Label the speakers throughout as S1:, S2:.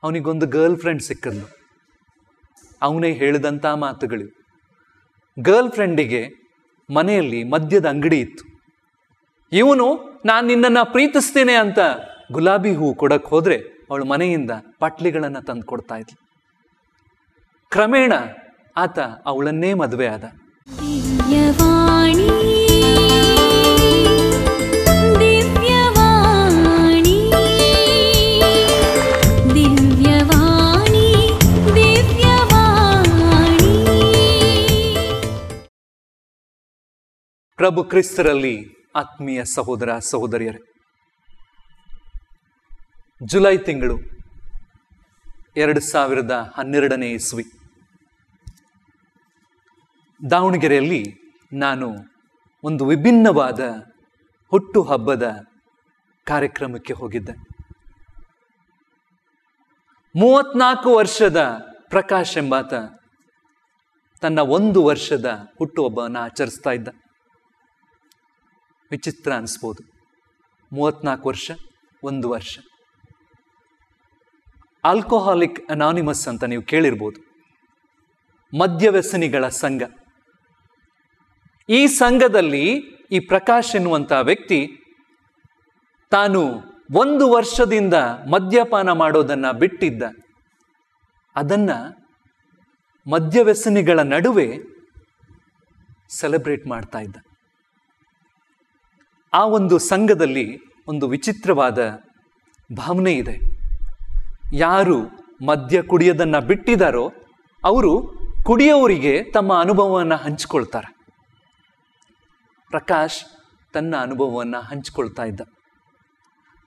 S1: ಅವನಿಗೊಂದು girl friend ಸಿಕ್ಕದ್ಲು. ಅವನೇ ಹೇಳಿದಂಥ ಮಾತುಗಳು. ಗರ್ಲ್ ಫ್ರೆಂಡಿಗೆ ಮನೆಯಲ್ಲಿ ಮದ್ಯದ ಅಂಗಡಿ ಇತ್ತು. ಇವನು ನಾನು ನಿನ್ನನ್ನು ಪ್ರೀತಿಸ್ತೇನೆ ಅಂತ ಗುಲಾಬಿ ಹೂ ಕೊಡಕ್ಕೆ ಹೋದ್ರೆ ಅವಳು ಮನೆಯಿಂದ ಪಟ್ಲಿಗಳನ್ನು ತಂದು ಕೊಡ್ತಾ ಇದ್ಲು. ಕ್ರಮೇಣ ಆತ ಅವಳನ್ನೇ ಮದುವೆ ಆದ. ಪ್ರಭು ಕ್ರಿಸ್ತರಲ್ಲಿ ಆತ್ಮೀಯ ಸಹೋದರ ಸಹೋದರಿಯರೇ, ಜುಲೈ ತಿಂಗಳು 2012ನೇ ಇಸ್ವಿ ದಾವಣಗೆರೆಯಲ್ಲಿ ನಾನು ಒಂದು ವಿಭಿನ್ನವಾದ ಹುಟ್ಟುಹಬ್ಬದ ಕಾರ್ಯಕ್ರಮಕ್ಕೆ ಹೋಗಿದ್ದೆ. 34 ವರ್ಷದ ಪ್ರಕಾಶ್ ಎಂಬಾತ ತನ್ನ 1 ವರ್ಷದ ಹುಟ್ಟುಹಬ್ಬವನ್ನು ಆಚರಿಸ್ತಾ ಇದ್ದ. ವಿಚಿತ್ರ ಅನಿಸ್ಬೋದು, 34 ವರ್ಷ 1 ವರ್ಷ. ಆಲ್ಕೋಹಾಲಿಕ್ ಅನಾನಿಮಸ್ ಅಂತ ನೀವು ಕೇಳಿರ್ಬೋದು, ಮದ್ಯವ್ಯಸನಿಗಳ ಸಂಘ. ಈ ಸಂಘದಲ್ಲಿ ಈ ಪ್ರಕಾಶ್ ಎನ್ನುವಂಥ ವ್ಯಕ್ತಿ ತಾನು 1 ವರ್ಷದಿಂದ ಮದ್ಯಪಾನ ಮಾಡೋದನ್ನ ಬಿಟ್ಟಿದ್ದ. ಅದನ್ನ ಮದ್ಯವ್ಯಸನಿಗಳ ನಡುವೆ ಸೆಲೆಬ್ರೇಟ್ ಮಾಡ್ತಾ ಇದ್ದ. ಆ ಒಂದು ಸಂಘದಲ್ಲಿ ಒಂದು ವಿಚಿತ್ರವಾದ ಭಾವನೆ ಇದೆ. ಯಾರು ಮದ್ಯ ಕುಡಿಯೋದನ್ನ ಬಿಟ್ಟಿದಾರೋ ಅವರು ಕುಡಿಯೋರಿಗೆ ತಮ್ಮ ಅನುಭವವನ್ನು ಹಂಚಿಕೊಳ್ತಾರೆ. ಪ್ರಕಾಶ್ ತನ್ನ ಅನುಭವವನ್ನು ಹಂಚಿಕೊಳ್ತಾ ಇದ್ದ.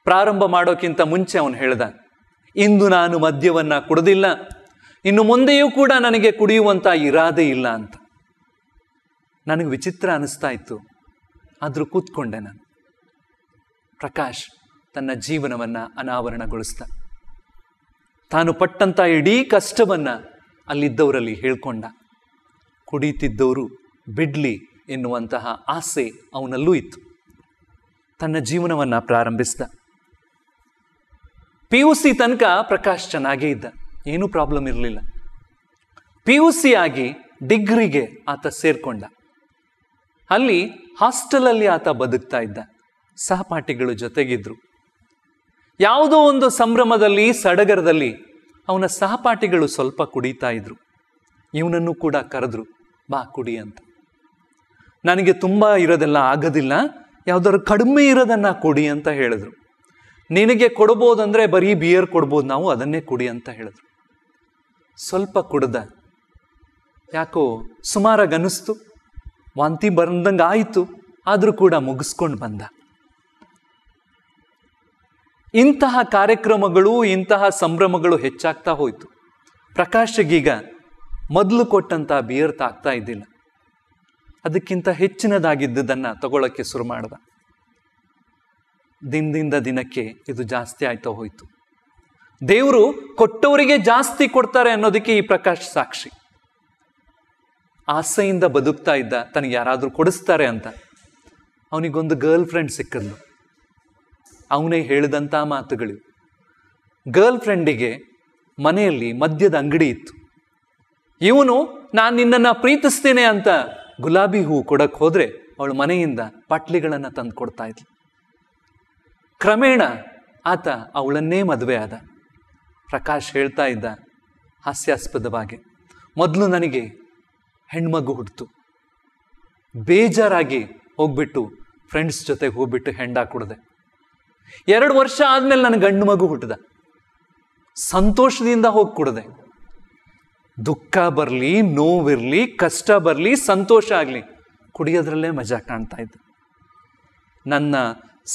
S1: ಪ್ರಾರಂಭ ಮಾಡೋಕ್ಕಿಂತ ಮುಂಚೆ ಅವನು ಹೇಳ್ದ, ಇಂದು ನಾನು ಮದ್ಯವನ್ನು ಕುಡಿದಿಲ್ಲ, ಇನ್ನು ಮುಂದೆಯೂ ಕೂಡ ನನಗೆ ಕುಡಿಯುವಂಥ ಇರಾದೆ ಇಲ್ಲ ಅಂತ. ನನಗೆ ವಿಚಿತ್ರ ಅನಿಸ್ತಾ ಇತ್ತು, ಆದರೂ ಕೂತ್ಕೊಂಡೆ ನಾನು. ಪ್ರಕಾಶ್ ತನ್ನ ಜೀವನವನ್ನು ಅನಾವರಣಗೊಳಿಸ್ದ. ತಾನು ಪಟ್ಟಂಥ ಇಡೀ ಕಷ್ಟವನ್ನು ಅಲ್ಲಿದ್ದವರಲ್ಲಿ ಹೇಳ್ಕೊಂಡ. ಕುಡಿಯುತ್ತಿದ್ದವರು ಬಿಡ್ಲಿ ಎನ್ನುವಂತಹ ಆಸೆ ಅವನಲ್ಲೂ ಇತ್ತು. ತನ್ನ ಜೀವನವನ್ನು ಪ್ರಾರಂಭಿಸಿದ. PUC ತನಕ ಪ್ರಕಾಶ್ ಚೆನ್ನಾಗೇ ಇದ್ದ, ಏನೂ ಪ್ರಾಬ್ಲಮ್ ಇರಲಿಲ್ಲ. PUC ಆಗಿ ಡಿಗ್ರಿಗೆ ಆತ ಸೇರ್ಕೊಂಡ. ಅಲ್ಲಿ ಹಾಸ್ಟೆಲಲ್ಲಿ ಆತ ಬದುಕ್ತಾ ಇದ್ದ. ಸಹಪಾಠಿಗಳು ಜೊತೆಗಿದ್ರು. ಯಾವುದೋ ಒಂದು ಸಂಭ್ರಮದಲ್ಲಿ, ಸಡಗರದಲ್ಲಿ ಅವನ ಸಹಪಾಠಿಗಳು ಸ್ವಲ್ಪ ಕುಡಿತಾ ಇದ್ರು. ಇವನನ್ನು ಕೂಡ ಕರೆದ್ರು, ಬಾ ಕುಡಿ ಅಂತ. ನನಗೆ ತುಂಬ ಇರೋದೆಲ್ಲ ಆಗೋದಿಲ್ಲ, ಯಾವುದಾದ್ರು ಕಡಿಮೆ ಇರೋದನ್ನ ಕುಡಿ ಅಂತ ಹೇಳಿದ್ರು. ನಿನಗೆ ಕೊಡ್ಬೋದಂದ್ರೆ ಬರೀ ಬಿಯರ್ ಕೊಡ್ಬೋದು, ನಾವು ಅದನ್ನೇ ಕುಡಿ ಅಂತ ಹೇಳಿದ್ರು. ಸ್ವಲ್ಪ ಕುಡ್ದ. ಯಾಕೋ ಸುಮಾರಾಗಿ ಅನ್ನಿಸ್ತು, ವಾಂತಿ ಬಂದಂಗೆ ಆಯಿತು, ಆದರೂ ಕೂಡ ಮುಗಿಸ್ಕೊಂಡು ಬಂದ. ಇಂತಹ ಕಾರ್ಯಕ್ರಮಗಳು, ಇಂತಹ ಸಂಭ್ರಮಗಳು ಹೆಚ್ಚಾಗ್ತಾ ಹೋಯಿತು. ಪ್ರಕಾಶ್ಗೀಗ ಮೊದಲು ಕೊಟ್ಟಂಥ ಬಿಯರ್ ತಾಗ್ತಾ ಇದ್ದಿಲ್ಲ, ಅದಕ್ಕಿಂತ ಹೆಚ್ಚಿನದಾಗಿದ್ದುದನ್ನು ತಗೊಳ್ಳೋಕ್ಕೆ ಶುರು ಮಾಡ್ದ. ದಿನದಿಂದ ದಿನಕ್ಕೆ ಇದು ಜಾಸ್ತಿ ಆಯ್ತಾ ಹೋಯಿತು. ದೇವರು ಕೊಟ್ಟವರಿಗೆ ಜಾಸ್ತಿ ಕೊಡ್ತಾರೆ ಅನ್ನೋದಕ್ಕೆ ಈ ಪ್ರಕಾಶ್ ಸಾಕ್ಷಿ. ಆಸೆಯಿಂದ ಬದುಕ್ತಾ ಇದ್ದ, ತನಗೆ ಯಾರಾದರೂ ಕೊಡಿಸ್ತಾರೆ ಅಂತ. ಅವನಿಗೊಂದು ಗರ್ಲ್ ಫ್ರೆಂಡ್ ಸಿಕ್ಕದ್ಲು. ಅವನೇ ಹೇಳಿದಂಥ ಮಾತುಗಳು. ಗರ್ಲ್ ಫ್ರೆಂಡಿಗೆ ಮನೆಯಲ್ಲಿ ಮದ್ಯದ ಅಂಗಡಿ ಇತ್ತು. ಇವನು ನಾನು ನಿನ್ನನ್ನು ಪ್ರೀತಿಸ್ತೇನೆ ಅಂತ ಗುಲಾಬಿ ಹೂ ಕೊಡಕ್ಕೆ ಹೋದ್ರೆ ಅವಳು ಮನೆಯಿಂದ ಪಟ್ಲಿಗಳನ್ನು ತಂದು ಕೊಡ್ತಾ ಇದ್ಲು. ಕ್ರಮೇಣ ಆತ ಅವಳನ್ನೇ ಮದುವೆ ಆದ. ಪ್ರಕಾಶ್ ಹೇಳ್ತಾ ಇದ್ದ ಹಾಸ್ಯಾಸ್ಪದವಾಗಿ, ಮೊದಲು ನನಗೆ ಹೆಣ್ಮಗು ಹುಟ್ಟಿತು, ಬೇಜಾರಾಗಿ ಹೋಗ್ಬಿಟ್ಟು ಫ್ರೆಂಡ್ಸ್ ಜೊತೆಗೆ ಹೋಗ್ಬಿಟ್ಟು ಹೆಂಡ ಕುಡ್ದೆ. 2 ವರ್ಷ ಆದ್ಮೇಲೆ ನನ್ನ ಗಂಡು ಮಗು ಹುಟ್ಟಿದ, ಸಂತೋಷದಿಂದ ಹೋಗಿ ಕುಡ್ದೆ. ದುಃಖ ಬರಲಿ, ನೋವಿರಲಿ, ಕಷ್ಟ ಬರಲಿ, ಸಂತೋಷ ಆಗಲಿ, ಕುಡಿಯೋದ್ರಲ್ಲೇ ಮಜಾ ಕಾಣ್ತಾ ಇದ್ದೆ. ನನ್ನ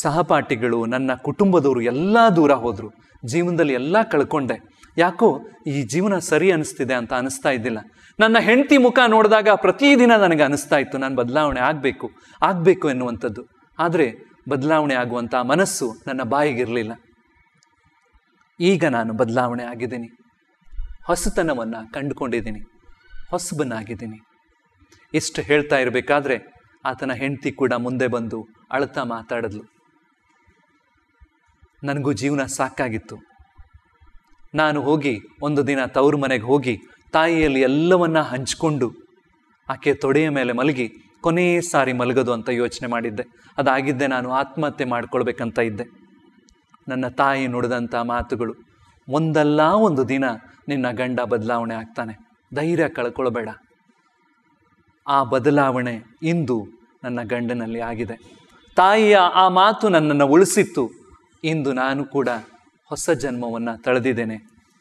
S1: ಸಹಪಾಠಿಗಳು, ನನ್ನ ಕುಟುಂಬದವರು ಎಲ್ಲ ದೂರ ಹೋದರು. ಜೀವನದಲ್ಲಿ ಎಲ್ಲ ಕಳ್ಕೊಂಡೆ. ಯಾಕೋ ಈ ಜೀವನ ಸರಿ ಅನಿಸ್ತಿದೆ ಅಂತ ಅನಿಸ್ತಾ ಇದ್ದಿಲ್ಲ. ನನ್ನ ಹೆಂಡತಿ ಮುಖ ನೋಡಿದಾಗ ಪ್ರತಿದಿನ ನನಗೆ ಅನಿಸ್ತಾ ಇತ್ತು, ನಾನು ಬದಲಾವಣೆ ಆಗಬೇಕು ಎನ್ನುವಂಥದ್ದು. ಆದರೆ ಬದಲಾವಣೆ ಆಗುವಂಥ ಮನಸ್ಸು ನನ್ನ ಬಾಯಿಗಿರಲಿಲ್ಲ. ಈಗ ನಾನು ಬದಲಾವಣೆ ಆಗಿದ್ದೀನಿ, ಹೊಸತನವನ್ನು ಕಂಡುಕೊಂಡಿದ್ದೀನಿ, ಹೊಸಬನಾಗಿದ್ದೀನಿ. ಇಷ್ಟು ಹೇಳ್ತಾ ಇರಬೇಕಾದ್ರೆ ಆತನ ಹೆಂಡತಿ ಕೂಡ ಮುಂದೆ ಬಂದು ಅಳ್ತಾ ಮಾತಾಡಿದ್ಲು. ನನಗೂ ಜೀವನ ಸಾಕಾಗಿತ್ತು, ನಾನು ಹೋಗಿ ಒಂದು ದಿನ ತವರು ಮನೆಗೆ ಹೋಗಿ ತಾಯಿಯಲ್ಲಿ ಎಲ್ಲವನ್ನ ಹಂಚಿಕೊಂಡು ಆಕೆ ತೊಡೆಯ ಮೇಲೆ ಮಲಗಿ ಕೊನೇ ಸಾರಿ ಮಲಗೋದು ಅಂತ ಯೋಚನೆ ಮಾಡಿದ್ದೆ. ಅದಾಗಿದ್ದೆ ನಾನು ಆತ್ಮಹತ್ಯೆ ಮಾಡ್ಕೊಳ್ಬೇಕಂತ ಇದ್ದೆ. ನನ್ನ ತಾಯಿ ನುಡಿದಂಥ ಮಾತುಗಳು, ಒಂದಲ್ಲ ಒಂದು ದಿನ ನಿನ್ನ ಗಂಡ ಬದಲಾವಣೆ ಆಗ್ತಾನೆ, ಧೈರ್ಯ ಕಳ್ಕೊಳ್ಬೇಡ. ಆ ಬದಲಾವಣೆ ಇಂದು ನನ್ನ ಗಂಡನಲ್ಲಿ ಆಗಿದೆ. ತಾಯಿಯ ಆ ಮಾತು ನನ್ನನ್ನು ಉಳಿಸಿತ್ತು. ಇಂದು ನಾನು ಕೂಡ ಹೊಸ ಜನ್ಮವನ್ನು ತಳೆದಿದ್ದೇನೆ,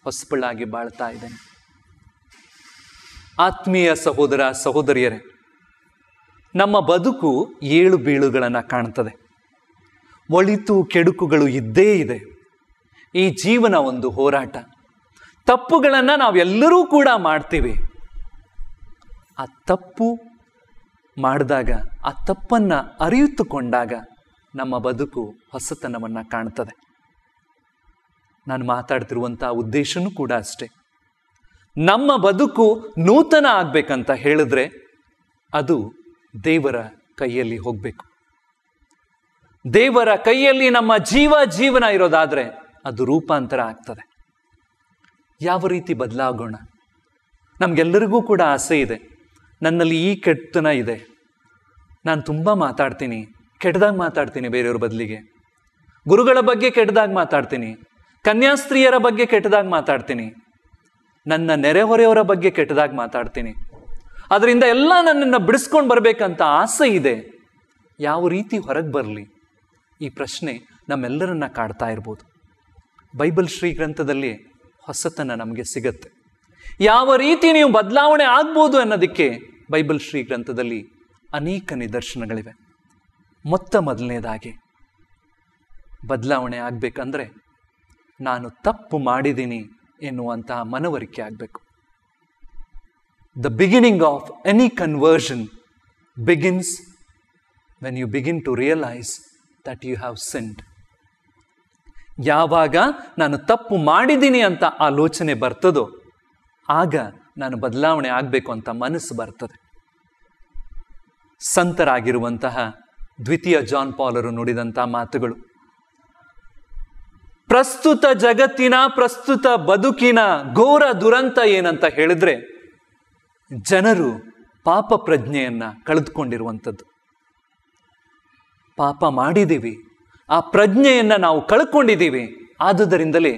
S1: ಹೊಸಬಳಾಗಿ ಬಾಳ್ತಾ ಇದ್ದೇನೆ. ಆತ್ಮೀಯ ಸಹೋದರ ಸಹೋದರಿಯರೇ, ನಮ್ಮ ಬದುಕು ಏಳು ಬೀಳುಗಳನ್ನು ಕಾಣ್ತದೆ. ಒಳಿತು ಕೆಡುಕುಗಳು ಇದ್ದೇ ಇದೆ. ಈ ಜೀವನ ಒಂದು ಹೋರಾಟ. ತಪ್ಪುಗಳನ್ನು ನಾವೆಲ್ಲರೂ ಕೂಡ ಮಾಡ್ತೀವಿ. ಆ ತಪ್ಪು ಮಾಡಿದಾಗ, ಆ ತಪ್ಪನ್ನು ಅರಿತುಕೊಂಡಾಗ ನಮ್ಮ ಬದುಕು ಹೊಸತನವನ್ನು ಕಾಣ್ತದೆ. ನಾನು ಮಾತಾಡ್ತಿರುವಂಥ ಉದ್ದೇಶನೂ ಕೂಡ ಅಷ್ಟೇ. ನಮ್ಮ ಬದುಕು ನೂತನ ಆಗ್ಬೇಕಂತ ಹೇಳಿದ್ರೆ ಅದು ದೇವರ ಕೈಯಲ್ಲಿ ಹೋಗಬೇಕು. ದೇವರ ಕೈಯಲ್ಲಿ ನಮ್ಮ ಜೀವನ ಇರೋದಾದ್ರೆ ಅದು ರೂಪಾಂತರ ಆಗ್ತದೆ. ಯಾವ ರೀತಿ ಬದಲಾಗೋಣ? ನಮಗೆಲ್ಲರಿಗೂ ಕೂಡ ಆಸೆ ಇದೆ. ನನ್ನಲ್ಲಿ ಈ ಕೆಟ್ಟತನ ಇದೆ, ನಾನು ತುಂಬ ಮಾತಾಡ್ತೀನಿ, ಕೆಟ್ಟದಾಗಿ ಮಾತಾಡ್ತೀನಿ ಬೇರೆಯವ್ರ ಬದಲಿಗೆ. ಗುರುಗಳ ಬಗ್ಗೆ ಕೆಟ್ಟದಾಗಿ ಮಾತಾಡ್ತೀನಿ, ಕನ್ಯಾಸ್ತ್ರೀಯರ ಬಗ್ಗೆ ಕೆಟ್ಟದಾಗಿ ಮಾತಾಡ್ತೀನಿ, ನನ್ನ ನೆರೆಹೊರೆಯವರ ಬಗ್ಗೆ ಕೆಟ್ಟದಾಗಿ ಮಾತಾಡ್ತೀನಿ. ಅದರಿಂದ ಎಲ್ಲ ನನ್ನನ್ನು ಬಿಡಿಸ್ಕೊಂಡು ಬರಬೇಕಂತ ಆಸೆ ಇದೆ. ಯಾವ ರೀತಿ ಹೊರಗೆ ಬರಲಿ? ಈ ಪ್ರಶ್ನೆ ನಮ್ಮೆಲ್ಲರನ್ನ ಕಾಡ್ತಾ ಇರ್ಬೋದು. ಬೈಬಲ್ ಶ್ರೀ ಗ್ರಂಥದಲ್ಲಿ ಹೊಸತನ ನಮಗೆ ಸಿಗತ್ತೆ. ಯಾವ ರೀತಿ ನೀವು ಬದಲಾವಣೆ ಆಗ್ಬೋದು ಅನ್ನೋದಕ್ಕೆ ಬೈಬಲ್ ಶ್ರೀ ಗ್ರಂಥದಲ್ಲಿ ಅನೇಕ ನಿದರ್ಶನಗಳಿವೆ. ಮೊದಲನೇದಾಗಿ ಬದಲಾವಣೆ ಆಗಬೇಕಂದ್ರೆ ನಾನು ತಪ್ಪು ಮಾಡಿದ್ದೀನಿ ಎನ್ನುವಂತಹ ಮನವರಿಕೆ ಆಗಬೇಕು. The beginning of any conversion begins when you begin to realize that you have sinned. ಯಾವಾಗ ನಾನು ತಪ್ಪು ಮಾಡಿದ್ದೀನಿ ಅಂತ ಆಲೋಚನೆ ಬರ್ತದೋ ಆಗ ನಾನು ಬದಲಾವಣೆ ಆಗಬೇಕು ಅಂತ ಮನಸ್ಸು ಬರ್ತದೆ. ಸಂತರಾಗಿರುವಂತಹ ದ್ವಿತೀಯ ಜಾನ್ ಪಾಲರು ನುಡಿದಂತಹ ಮಾತುಗಳು, ಪ್ರಸ್ತುತ ಜಗತ್ತಿನ ಪ್ರಸ್ತುತ ಬದುಕಿನ ಘೋರ ದುರಂತ ಏನಂತ ಹೇಳಿದ್ರೆ ಜನರು ಪಾಪ ಪ್ರಜ್ಞೆಯನ್ನ ಕಳೆದುಕೊಂಡಿರುವಂಥದ್ದು. ಪಾಪ ಮಾಡಿದ್ದೀವಿ, ಆ ಪ್ರಜ್ಞೆಯನ್ನ ನಾವು ಕಳ್ಕೊಂಡಿದ್ದೀವಿ. ಆದುದರಿಂದಲೇ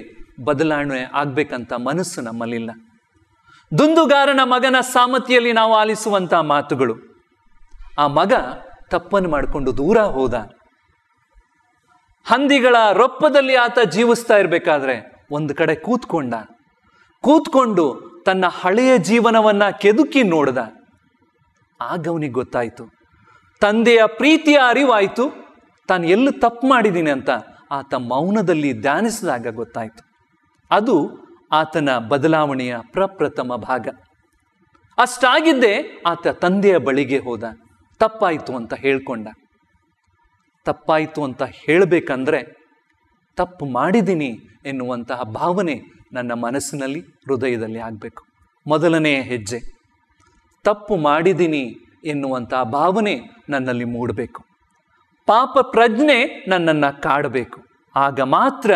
S1: ಬದಲಾವಣೆ ಆಗ್ಬೇಕಂತ ಮನಸ್ಸು ನಮ್ಮಲ್ಲಿಲ್ಲ. ದುಂದುಗಾರನ ಮಗನ ಸಾಮತಿಯಲ್ಲಿ ನಾವು ಆಲಿಸುವಂತಹ ಮಾತುಗಳು, ಆ ಮಗ ತಪ್ಪನ್ನು ಮಾಡಿಕೊಂಡು ದೂರ ಹೋದ. ಹಂದಿಗಳ ರೊಪ್ಪದಲ್ಲಿ ಆತ ಜೀವಿಸ್ತಾ ಇರಬೇಕಾದ್ರೆ ಒಂದು ಕಡೆ ಕೂತ್ಕೊಂಡು ತನ್ನ ಹಳೆಯ ಜೀವನವನ್ನ ಕೆದುಕಿ ನೋಡ್ದ. ಆಗ ಅವನಿಗೆ ಗೊತ್ತಾಯ್ತು, ತಂದೆಯ ಪ್ರೀತಿಯ ಅರಿವಾಯ್ತು, ತಾನು ಎಲ್ಲಿ ತಪ್ಪು ಮಾಡಿದ್ದೀನಿ ಅಂತ ಆತ ಮೌನದಲ್ಲಿ ಧ್ಯಾನಿಸಿದಾಗ ಗೊತ್ತಾಯ್ತು. ಅದು ಆತನ ಬದಲಾವಣೆಯ ಪ್ರಪ್ರಥಮ ಭಾಗ. ಅಷ್ಟಾಗಿದ್ದೇ ಆತ ತಂದೆಯ ಬಳಿಗೆ ಹೋದ. ತಪ್ಪಾಯಿತು ಅಂತ ಹೇಳ್ಕೊಂಡ. ತಪ್ಪಾಯಿತು ಅಂತ ಹೇಳಬೇಕಂದ್ರೆ ತಪ್ಪು ಮಾಡಿದ್ದೀನಿ ಎನ್ನುವಂತಹ ಭಾವನೆ ನನ್ನ ಮನಸ್ಸಿನಲ್ಲಿ, ಹೃದಯದಲ್ಲಿ ಆಗಬೇಕು. ಮೊದಲನೆಯ ಹೆಜ್ಜೆ ತಪ್ಪು ಮಾಡಿದ್ದೀನಿ ಎನ್ನುವಂತಹ ಭಾವನೆ ನನ್ನಲ್ಲಿ ಮೂಡಬೇಕು. ಪಾಪ ಪ್ರಜ್ಞೆ ನನ್ನನ್ನು ಕಾಡಬೇಕು. ಆಗ ಮಾತ್ರ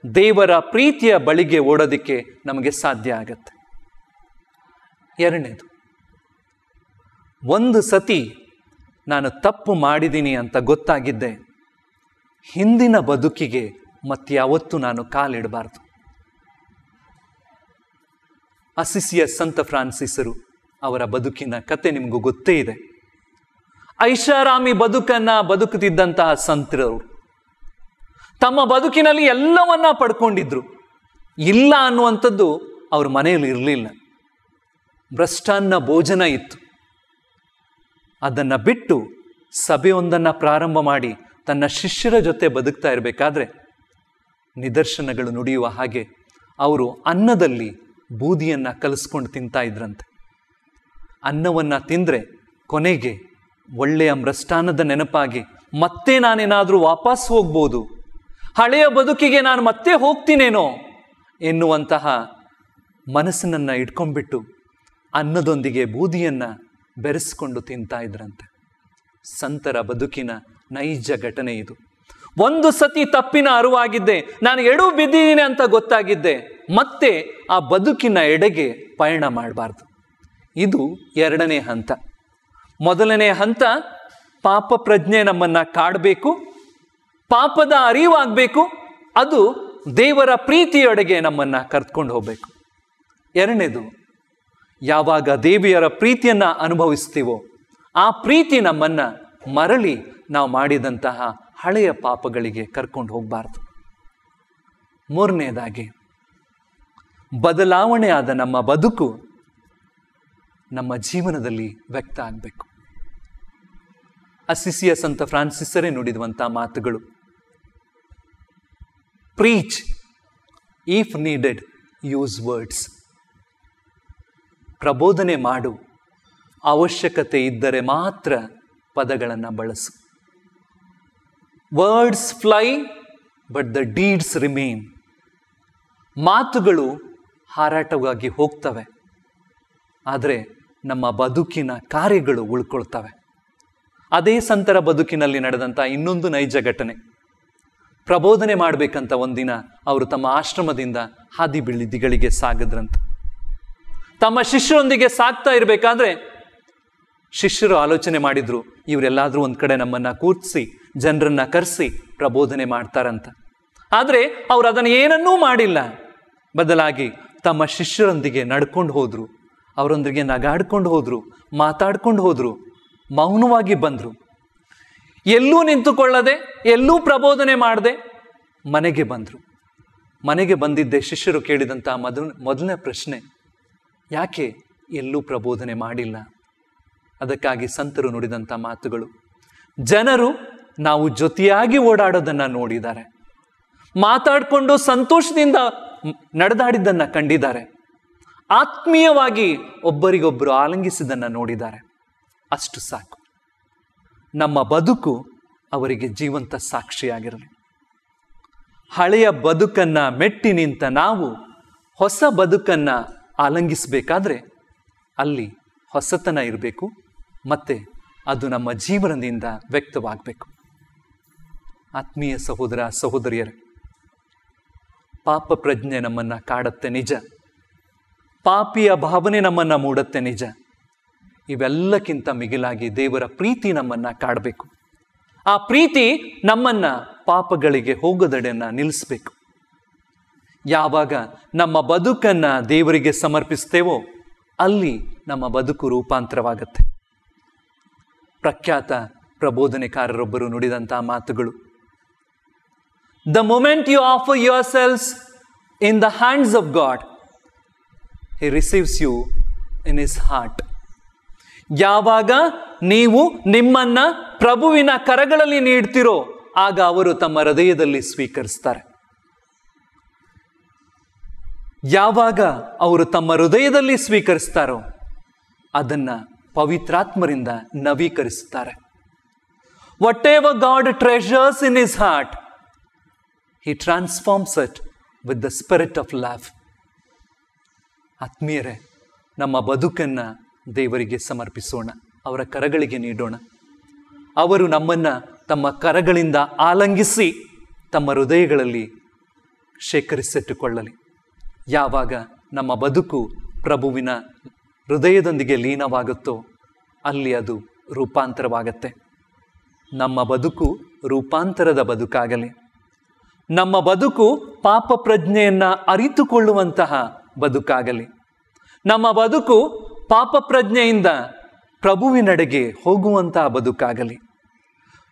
S1: ದೇವರ ಪ್ರೀತಿಯ ಬಳಿಗೆ ಓಡೋದಕ್ಕೆ ನಮಗೆ ಸಾಧ್ಯ ಆಗತ್ತೆ. ಎರಡನೇದು, ಒಂದು ಸತಿ ನಾನು ತಪ್ಪು ಮಾಡಿದ್ದೀನಿ ಅಂತ ಗೊತ್ತಾಗಿದ್ದೆ, ಹಿಂದಿನ ಬದುಕಿಗೆ ಮತ್ಯಾವತ್ತೂ ನಾನು ಕಾಲಿಡಬಾರ್ದು. ಅಸಿಸಿಯ ಸಂತ ಫ್ರಾನ್ಸಿಸರು ಅವರ ಬದುಕಿನ ಕತೆ ನಿಮಗೂ ಗೊತ್ತೇ ಇದೆ. ಐಷಾರಾಮಿ ಬದುಕನ್ನ ಬದುಕುತ್ತಿದ್ದಂತಹ ಸಂತರವರು ತಮ್ಮ ಬದುಕಿನಲ್ಲಿ ಎಲ್ಲವನ್ನ ಪಡ್ಕೊಂಡಿದ್ರು. ಇಲ್ಲ ಅನ್ನುವಂಥದ್ದು ಅವ್ರ ಮನೆಯಲ್ಲಿ ಇರಲಿಲ್ಲ. ಭ್ರಷ್ಟಾನ್ನ ಭೋಜನ ಇತ್ತು. ಅದನ್ನು ಬಿಟ್ಟು ಸಭೆಯೊಂದನ್ನು ಪ್ರಾರಂಭ ಮಾಡಿ ತನ್ನ ಶಿಷ್ಯರ ಜೊತೆ ಬದುಕ್ತಾ ಇರಬೇಕಾದ್ರೆ ನಿದರ್ಶನಗಳು ನುಡಿಯುವ ಹಾಗೆ ಅವರು ಅನ್ನದಲ್ಲಿ ಬೂದಿಯನ್ನು ಕಲಿಸ್ಕೊಂಡು ತಿಂತಾ ಇದ್ರಂತೆ. ಅನ್ನವನ್ನು ತಿಂದರೆ ಕೊನೆಗೆ ಒಳ್ಳೆಯ ಮೃಷ್ಟಾನ್ನದ ನೆನಪಾಗಿ ಮತ್ತೆ ನಾನೇನಾದರೂ ವಾಪಸ್ ಹೋಗ್ಬೋದು, ಹಳೆಯ ಬದುಕಿಗೆ ನಾನು ಮತ್ತೆ ಹೋಗ್ತೀನೇನೋ ಎನ್ನುವಂತಹ ಮನಸ್ಸನ್ನು ಇಟ್ಕೊಂಡ್ಬಿಟ್ಟು ಅನ್ನದೊಂದಿಗೆ ಬೂದಿಯನ್ನು ಬೆರೆಸ್ಕೊಂಡು ತಿಂತಾ ಇದ್ರಂತೆ. ಸಂತರ ಬದುಕಿನ ನೈಜ ಘಟನೆ ಇದು. ಒಂದು ಸತಿ ತಪ್ಪಿನ ಅರಿವಾಗಿದ್ದೆ, ನಾನು ಎಡು ಬಿದ್ದಿದ್ದೀನಿ ಅಂತ ಗೊತ್ತಾಗಿದ್ದೆ, ಮತ್ತೆ ಆ ಬದುಕಿನ ಎಡೆಗೆ ಪಯಣ ಮಾಡಬಾರ್ದು. ಇದು ಎರಡನೇ ಹಂತ. ಮೊದಲನೇ ಹಂತ, ಪಾಪ ಪ್ರಜ್ಞೆ ನಮ್ಮನ್ನ ಕಾಡಬೇಕು, ಪಾಪದ ಅರಿವಾಗಬೇಕು, ಅದು ದೇವರ ಪ್ರೀತಿಯೊಡೆಗೆ ನಮ್ಮನ್ನ ಕರ್ಕೊಂಡು ಹೋಗ್ಬೇಕು. ಎರಡನೇದು, ಯಾವಾಗ ದೇವಿಯರ ಪ್ರೀತಿಯನ್ನ ಅನುಭವಿಸ್ತೀವೋ ಆ ಪ್ರೀತಿ ನಮ್ಮನ್ನ ಮರಳಿ ನಾವು ಮಾಡಿದಂತಹ ಹಳೆಯ ಪಾಪಗಳಿಗೆ ಕರ್ಕೊಂಡು ಹೋಗಬಾರ್ದು. ಮೂರನೇದಾಗಿ, ಬದಲಾವಣೆ ಆದ ನಮ್ಮ ಬದುಕು ನಮ್ಮ ಜೀವನದಲ್ಲಿ ವ್ಯಕ್ತ ಆಗಬೇಕು. ಅಸಿಸಿಯ ಸಂತ ಫ್ರಾನ್ಸಿಸರೇ ನುಡಿದುವಂತಹ ಮಾತುಗಳು, preach, if needed use words. ಪ್ರಬೋಧನೆ ಮಾಡು, ಅವಶ್ಯಕತೆ ಇದ್ದರೆ ಮಾತ್ರ ಪದಗಳನ್ನು ಬಳಸು. Words fly but the deeds remain. ಮಾತುಗಳು ಹಾರಾಟವಾಗಿ ಹೋಗ್ತವೆ, ಆದರೆ ನಮ್ಮ ಬದುಕಿನ ಕಾರ್ಯಗಳು ಉಳ್ಕೊಳ್ತವೆ. ಅದೇ ಸಂತರ ಬದುಕಿನಲ್ಲಿ ನಡೆದಂಥ ಇನ್ನೊಂದು ನೈಜ ಘಟನೆ. ಪ್ರಬೋಧನೆ ಮಾಡಬೇಕಂತ ಒಂದಿನ ಅವರು ತಮ್ಮ ಆಶ್ರಮದಿಂದ ಹಾದಿ ಬೀದಿಗಳಿಗೆ ಸಾಗಿದ್ರಂತ. ತಮ್ಮ ಶಿಷ್ಯರೊಂದಿಗೆ ಸಾಗ್ತಾ ಇರಬೇಕಾದ್ರೆ ಶಿಷ್ಯರು ಆಲೋಚನೆ ಮಾಡಿದ್ರು, ಇವರೆಲ್ಲಾದ್ರೂ ಒಂದ್ ಕಡೆ ನಮ್ಮನ್ನ ಕೂರ್ಸಿ ಜನರನ್ನ ಕರೆಸಿ ಪ್ರಬೋಧನೆ ಮಾಡ್ತಾರಂತ. ಆದ್ರೆ ಅವ್ರು ಅದನ್ನು ಏನನ್ನೂ ಮಾಡಿಲ್ಲ. ಬದಲಾಗಿ ತಮ್ಮ ಶಿಷ್ಯರೊಂದಿಗೆ ನಡ್ಕೊಂಡು ಹೋದ್ರು, ಅವರೊಂದಿಗೆ ನಗಾಡ್ಕೊಂಡು ಹೋದ್ರು, ಮಾತಾಡ್ಕೊಂಡು ಹೋದ್ರು, ಮೌನವಾಗಿ ಬಂದ್ರು. ಎಲ್ಲೂ ನಿಂತುಕೊಳ್ಳದೆ, ಎಲ್ಲೂ ಪ್ರಬೋಧನೆ ಮಾಡದೆ ಮನೆಗೆ ಬಂದ್ರು. ಮನೆಗೆ ಬಂದಿದ್ದೆ ಶಿಷ್ಯರು ಕೇಳಿದಂಥ ಮೊದಲನೇ ಪ್ರಶ್ನೆ, ಯಾಕೆ ಎಲ್ಲೂ ಪ್ರಬೋಧನೆ ಮಾಡಿಲ್ಲ? ಅದಕ್ಕಾಗಿ ಸಂತರು ನುಡಿದಂಥ ಮಾತುಗಳು, ಜನರು ನಾವು ಜೊತೆಯಾಗಿ ಓಡಾಡೋದನ್ನ ನೋಡಿದ್ದಾರೆ, ಮಾತಾಡಿಕೊಂಡು ಸಂತೋಷದಿಂದ ನಡೆದಾಡಿದ್ದನ್ನ ಕಂಡಿದ್ದಾರೆ, ಆತ್ಮೀಯವಾಗಿ ಒಬ್ಬರಿಗೊಬ್ಬರು ಆಲಿಂಗಿಸಿದ್ದನ್ನ ನೋಡಿದ್ದಾರೆ. ಅಷ್ಟು ಸಾಕು. ನಮ್ಮ ಬದುಕು ಅವರಿಗೆ ಜೀವಂತ ಸಾಕ್ಷಿಯಾಗಿರಲಿ. ಹಳೆಯ ಬದುಕನ್ನ ಮೆಟ್ಟಿ ನಿಂತ ನಾವು ಹೊಸ ಬದುಕನ್ನ ಆಲಂಗಿಸಬೇಕಾದ್ರೆ ಅಲ್ಲಿ ಹೊಸತನ ಇರಬೇಕು, ಮತ್ತೆ ಅದು ನಮ್ಮ ಜೀವನದಿಂದ ವ್ಯಕ್ತವಾಗಬೇಕು. ಆತ್ಮೀಯ ಸಹೋದರ ಸಹೋದರಿಯರೇ, ಪಾಪ ಪ್ರಜ್ಞೆ ನಮ್ಮನ್ನ ಕಾಡತ್ತೆ ನಿಜ, ಪಾಪಿಯ ಭಾವನೆ ನಮ್ಮನ್ನ ಮೂಡತ್ತೆ ನಿಜ. ಇವೆಲ್ಲಕ್ಕಿಂತ ಮಿಗಿಲಾಗಿ ದೇವರ ಪ್ರೀತಿ ನಮ್ಮನ್ನ ಕಾಡಬೇಕು. ಆ ಪ್ರೀತಿ ನಮ್ಮನ್ನ ಪಾಪಗಳಿಗೆ ಹೋಗದಡೆಯನ್ನ ನಿಲ್ಲಿಸಬೇಕು. ಯಾವಾಗ ನಮ್ಮ ಬದುಕನ್ನ ದೇವರಿಗೆ ಸಮರ್ಪಿಸ್ತೇವೋ ಅಲ್ಲಿ ನಮ್ಮ ಬದುಕು ರೂಪಾಂತರವಾಗತ್ತೆ. ಪ್ರಖ್ಯಾತ ಪ್ರಬೋಧನೆಕಾರರೊಬ್ಬರು ನುಡಿದಂತಹ ಮಾತುಗಳು, the moment you offer yourselves in the hands of God, he receives you in his heart. ಯಾವಾಗ ನೀವು ನಿಮ್ಮನ್ನ ಪ್ರಭುವಿನ ಕರಗಳಲ್ಲಿ ನೀಡ್ತಿರೋ ಆಗ ಅವರು ತಮ್ಮ ಹೃದಯದಲ್ಲಿ ಸ್ವೀಕರಿಸ್ತಾರೆ. ಯಾವಾಗ ಅವರು ತಮ್ಮ ಹೃದಯದಲ್ಲಿ ಸ್ವೀಕರಿಸ್ತಾರೋ ಅದನ್ನ ಪವಿತ್ರಾತ್ಮರಿಂದ ನವೀಕರಿಸುತ್ತಾರೆ. Whatever God treasures in his heart, he transforms it with the spirit of love. ಆತ್ಮೀಯರೇ, ನಮ್ಮ ಬದುಕನ್ನ ದೇವರಿಗೆ ಸಮರ್ಪಿಸೋಣ, ಅವರ ಕರಗಳಿಗೆ ನೀಡೋಣ. ಅವರು ನಮ್ಮನ್ನ ತಮ್ಮ ಕರಗಳಿಂದ ಆಲಂಗಿಸಿ ತಮ್ಮ ಹೃದಯಗಳಲ್ಲಿ ಶೇಖರಿಸಿಟ್ಟುಕೊಳ್ಳಲಿ. ಯಾವಾಗ ನಮ್ಮ ಬದುಕು ಪ್ರಭುವಿನ ಹೃದಯದೊಂದಿಗೆ ಲೀನವಾಗುತ್ತೋ ಅಲ್ಲಿ ಅದು ರೂಪಾಂತರವಾಗತ್ತೆ. ನಮ್ಮ ಬದುಕು ರೂಪಾಂತರದ ಬದುಕಾಗಲಿ. ನಮ್ಮ ಬದುಕು ಪಾಪ ಪ್ರಜ್ಞೆಯನ್ನ ಅರಿತುಕೊಳ್ಳುವಂತಹ ಬದುಕಾಗಲಿ. ನಮ್ಮ ಬದುಕು ಪಾಪ ಪ್ರಜ್ಞೆಯಿಂದ ಪ್ರಭುವಿನಡೆಗೆ ಹೋಗುವಂತಹ ಬದುಕಾಗಲಿ.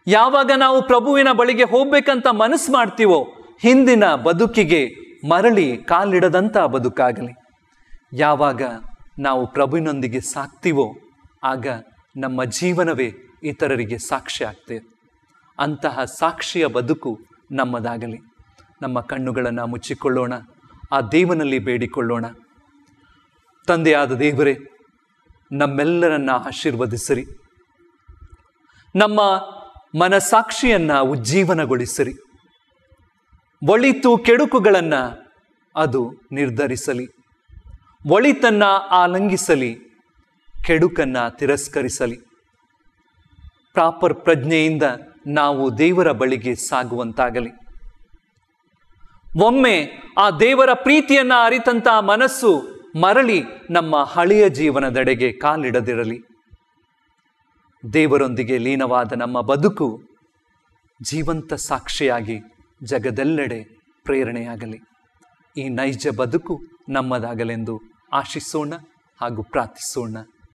S1: ಯಾವಾಗ ನಾವು ಪ್ರಭುವಿನ ಬಳಿಗೆ ಹೋಗ್ಬೇಕಂತ ಮನಸ್ಸು ಮಾಡ್ತೀವೋ ಹಿಂದಿನ ಬದುಕಿಗೆ ಮರಳಿ ಕಾಲಿಡದಂಥ ಬದುಕಾಗಲಿ. ಯಾವಾಗ ನಾವು ಪ್ರಭುವಿನೊಂದಿಗೆ ಸಾಕ್ತೀವೋ ಆಗ ನಮ್ಮ ಜೀವನವೇ ಇತರರಿಗೆ ಸಾಕ್ಷಿ ಆಗ್ತೇವೆ. ಅಂತಹ ಸಾಕ್ಷಿಯ ಬದುಕು ನಮ್ಮದಾಗಲಿ. ನಮ್ಮ ಕಣ್ಣುಗಳನ್ನು ಮುಚ್ಚಿಕೊಳ್ಳೋಣ, ಆ ದೇವನಲ್ಲಿ ಬೇಡಿಕೊಳ್ಳೋಣ. ತಂದೆಯಾದ ದೇವರೇ, ನಮ್ಮೆಲ್ಲರನ್ನ ಆಶೀರ್ವದಿಸಿರಿ, ನಮ್ಮ ಮನಸಾಕ್ಷಿಯನ್ನ ಉಜ್ಜೀವನಗೊಳಿಸಿರಿ. ಒಳಿತು ಕೆಡುಕುಗಳನ್ನ ಅದು ನಿರ್ಧರಿಸಲಿ, ಒಳಿತನ್ನ ಆಲಂಗಿಸಲಿ, ಕೆಡುಕನ್ನ ತಿರಸ್ಕರಿಸಲಿ. ಪ್ರಾಪರ್ ಪ್ರಜ್ಞೆಯಿಂದ ನಾವು ದೇವರ ಬಳಿಗೆ ಸಾಗುವಂತಾಗಲಿ. ಒಮ್ಮೆ ಆ ದೇವರ ಪ್ರೀತಿಯನ್ನ ಅರಿತಂತಹ ಮನಸ್ಸು ಮರಳಿ ನಮ್ಮ ಹಳೆಯ ಜೀವನದೆಡೆಗೆ ಕಾಲಿಡದಿರಲಿ. ದೇವರೊಂದಿಗೆ ಲೀನವಾದ ನಮ್ಮ ಬದುಕು ಜೀವಂತ ಸಾಕ್ಷಿಯಾಗಿ ಜಗದೆಲ್ಲೆಡೆ ಪ್ರೇರಣೆಯಾಗಲಿ. ಈ ನೈಜ ಬದುಕು ನಮ್ಮದಾಗಲೆಂದು ಆಶಿಸೋಣ ಹಾಗೂ ಪ್ರಾರ್ಥಿಸೋಣ.